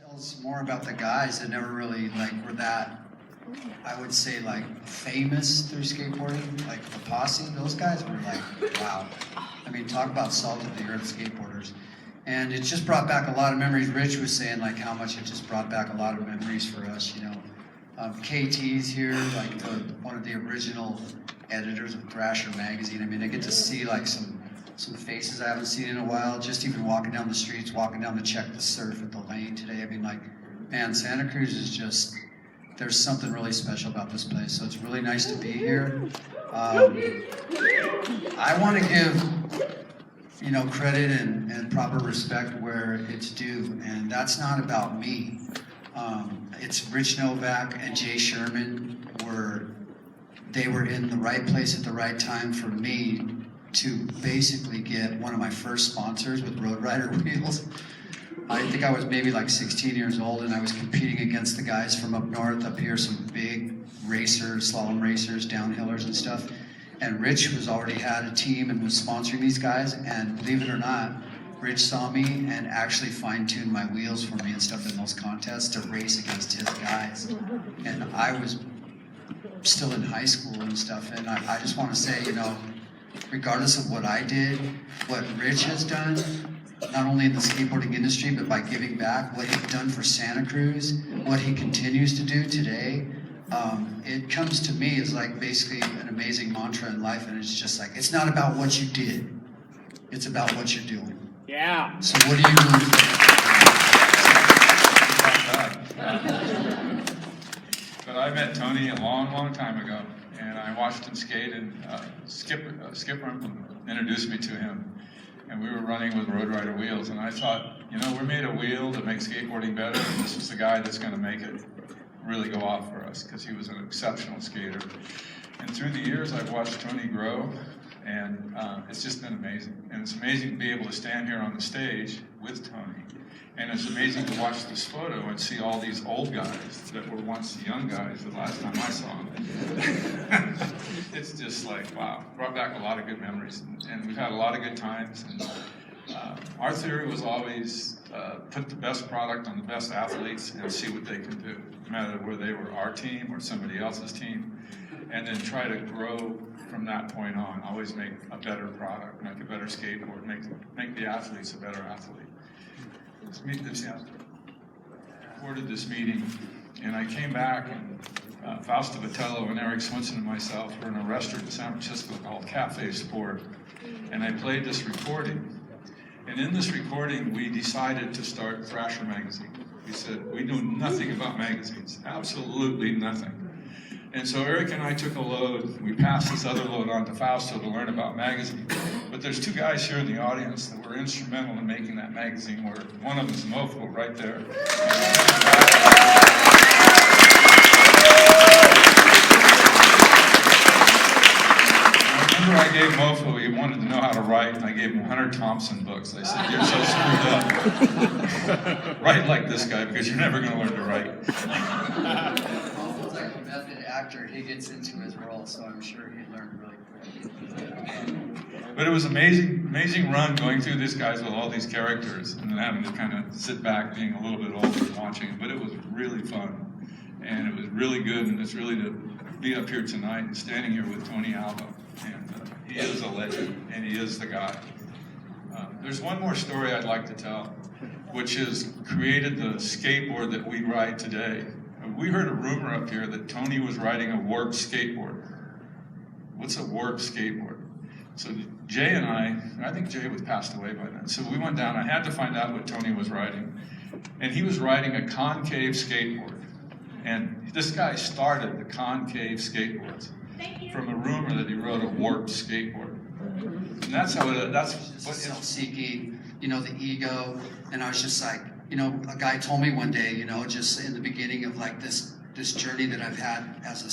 tells more about the guys that never really were that, I would say, famous through skateboarding. Like the posse, those guys were wow. I mean, talk about salt of the earth skateboarders. And it just brought back a lot of memories. Rich was saying how much it just brought back a lot of memories for us, KT's here, one of the original editors of Thrasher magazine. I mean, I get to see some faces I haven't seen in a while, just even walking down the streets, walking down the Check the Surf at the lane today. I mean, man, Santa Cruz is just, there's something really special about this place, so it's really nice to be here. I want to give, credit and proper respect where it's due, and that's not about me. It's Rich Novak and Jay Sherman they were in the right place at the right time for me to basically get one of my first sponsors with Road Rider wheels. I think I was maybe 16 years old, and I was competing against the guys from up north, up here, some big racers, slalom racers, downhillers and stuff. And Rich already had a team and was sponsoring these guys, and believe it or not, Rich saw me and actually fine-tuned my wheels for me and stuff in those contests to race against his guys. And I was still in high school and stuff, and I just want to say, regardless of what I did, what Rich has done, not only in the skateboarding industry, but by giving back, what he's done for Santa Cruz, what he continues to do today, it comes to me as basically an amazing mantra in life, and it's just it's not about what you did, it's about what you're doing. Yeah. So what do you do? But I met Tony a long, long time ago, and I watched him skate, and Skip introduced me to him, and we were running with Road Rider wheels, and I thought, we made a wheel to make skateboarding better, and this is the guy that's going to make it really go off for us, because he was an exceptional skater. And through the years, I've watched Tony grow, and it's just been amazing. And it's amazing to be able to stand here on the stage with Tony. And it's amazing to watch this photo and see all these old guys that were once young guys the last time I saw them. It's just wow, brought back a lot of good memories. And we've had a lot of good times. And our theory was always put the best product on the best athletes and see what they can do, no matter whether they were our team or somebody else's team. And then try to grow from that point on. Always make a better product, make a better skateboard, make the athletes a better athlete. Let's meet this recorded this meeting, and I came back, and Fausto Vitello and Eric Swinson and myself were in a restaurant in San Francisco called Cafe Sport, and I played this recording. And in this recording, we decided to start Thrasher magazine. We said, we knew nothing about magazines, absolutely nothing. And so Eric and I took a load, we passed this other load on to Fausto to learn about magazines. But there's two guys here in the audience that were instrumental in making that magazine work. One of them is Mofo right there. I remember I gave Mofo, he wanted to know how to write, and I gave him Hunter Thompson books. I said, you're so screwed up. Write like this guy, because you're never going to learn to write. Method actor, he gets into his role, so I'm sure he learned really quick. But it was amazing run going through this guys with all these characters, and then having to kind of sit back, being a little bit older and watching it. But it was really fun, and it was really good, and it's really to be up here tonight and standing here with Tony Alva, and he is a legend, and he is the guy. There's one more story I'd like to tell, which is created the skateboard that we ride today. We heard a rumor up here that Tony was riding a warped skateboard. What's a warped skateboard? So Jay and I think Jay was passed away by then. So we went down, I had to find out what Tony was riding. And he was riding a concave skateboard. And this guy started the concave skateboards from a rumor that he rode a warped skateboard. And that's how that's what self-seeking, the ego. And I was just a guy told me one day, just in the beginning of this journey that I've had as a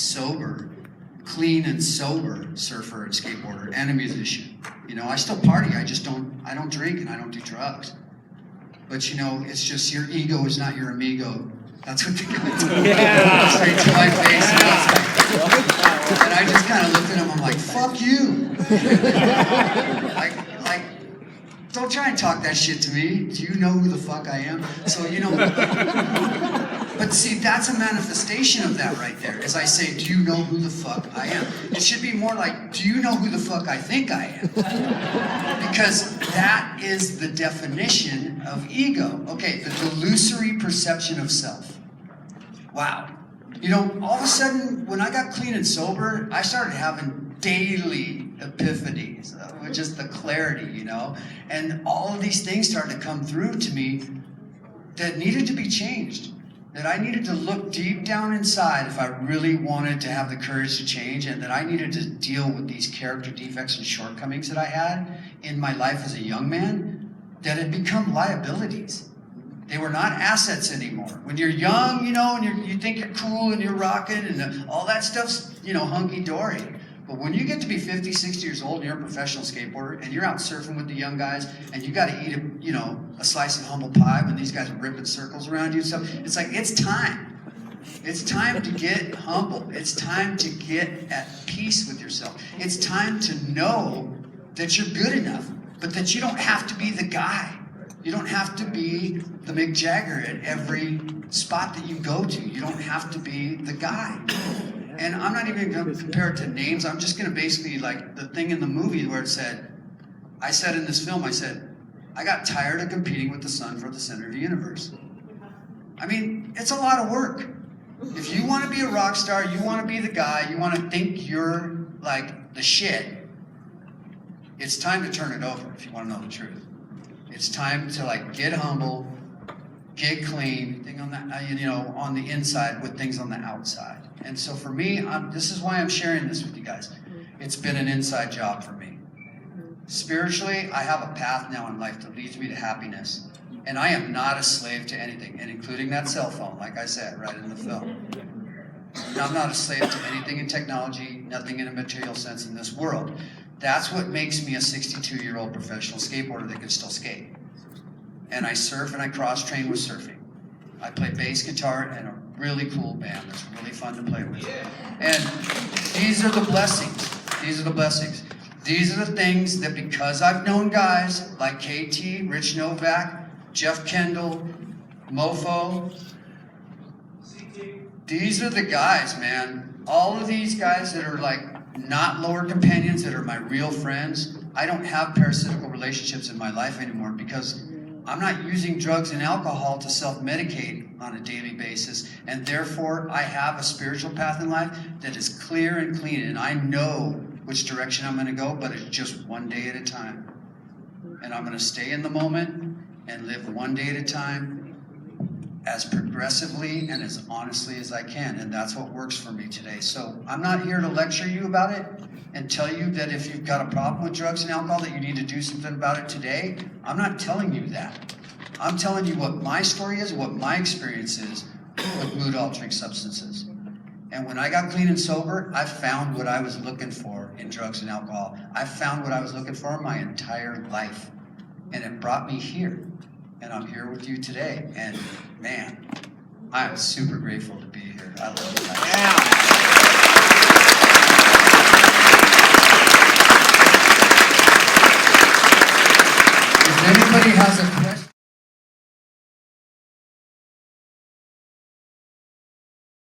clean and sober surfer and skateboarder and a musician. I still party, I don't drink and I don't do drugs. But it's just your ego is not your amigo. That's what the guy told me. Straight to my face. And I just kind of looked at him, I'm like, fuck you. don't try and talk that shit to me. Do you know who the fuck I am? So, you know, but see, that's a manifestation of that right there. As I say, do you know who the fuck I am? It should be more like, do you know who the fuck I think I am? Because that is the definition of ego. Okay, the delusory perception of self. Wow. You know, all of a sudden, when I got clean and sober, I started having daily epiphanies with just the clarity, you know? And all of these things started to come through to me that needed to be changed. That I needed to look deep down inside if I really wanted to have the courage to change, and that I needed to deal with these character defects and shortcomings that I had in my life as a young man that had become liabilities. They were not assets anymore. When you're young, you know, and you think you're cool and you're rocking and all that stuff's, you know, hunky-dory. But when you get to be 50, 60 years old and you're a professional skateboarder and you're out surfing with the young guys and you got to eat a slice of humble pie when these guys are ripping circles around you and stuff, it's like, it's time. It's time to get humble. It's time to get at peace with yourself. It's time to know that you're good enough, but that you don't have to be the guy. You don't have to be the Mick Jagger at every spot that you go to. You don't have to be the guy. And I'm not even going to compare it to names. I'm just going to basically, like the thing in the movie where it said, I said in this film, I said, I got tired of competing with the sun for the center of the universe. I mean, it's a lot of work. If you want to be a rock star, you want to be the guy, you want to think you're like the shit, it's time to turn it over if you want to know the truth. It's time to like get humble, get clean, thing on the, you know, on the inside with things on the outside. And so for me, this is why I'm sharing this with you guys. It's been an inside job for me. Spiritually, I have a path now in life that leads me to happiness. And I am not a slave to anything, and including that cell phone, like I said, right in the film. And I'm not a slave to anything in technology, nothing in a material sense in this world. That's what makes me a 62-year-old professional skateboarder that can still skate. And I surf and I cross-train with surfing. I play bass guitar in a really cool band that's really fun to play with. And these are the blessings. These are the blessings. These are the things that, because I've known guys like KT, Rich Novak, Jeff Kendall, Mofo, these are the guys, man. All of these guys that are like not lower companions, that are my real friends. I don't have parasitical relationships in my life anymore because I'm not using drugs and alcohol to self-medicate on a daily basis, and therefore I have a spiritual path in life that is clear and clean, and I know which direction I'm going to go, but it's just one day at a time. And I'm going to stay in the moment and live one day at a time as progressively and as honestly as I can, and that's what works for me today. So I'm not here to lecture you about it and tell you that if you've got a problem with drugs and alcohol that you need to do something about it today. I'm not telling you that. I'm telling you what my story is, what my experience is with mood-altering substances. And when I got clean and sober, I found what I was looking for in drugs and alcohol. I found what I was looking for my entire life. And it brought me here. And I'm here with you today. And man, I am super grateful to be here. I love you guys. Yeah.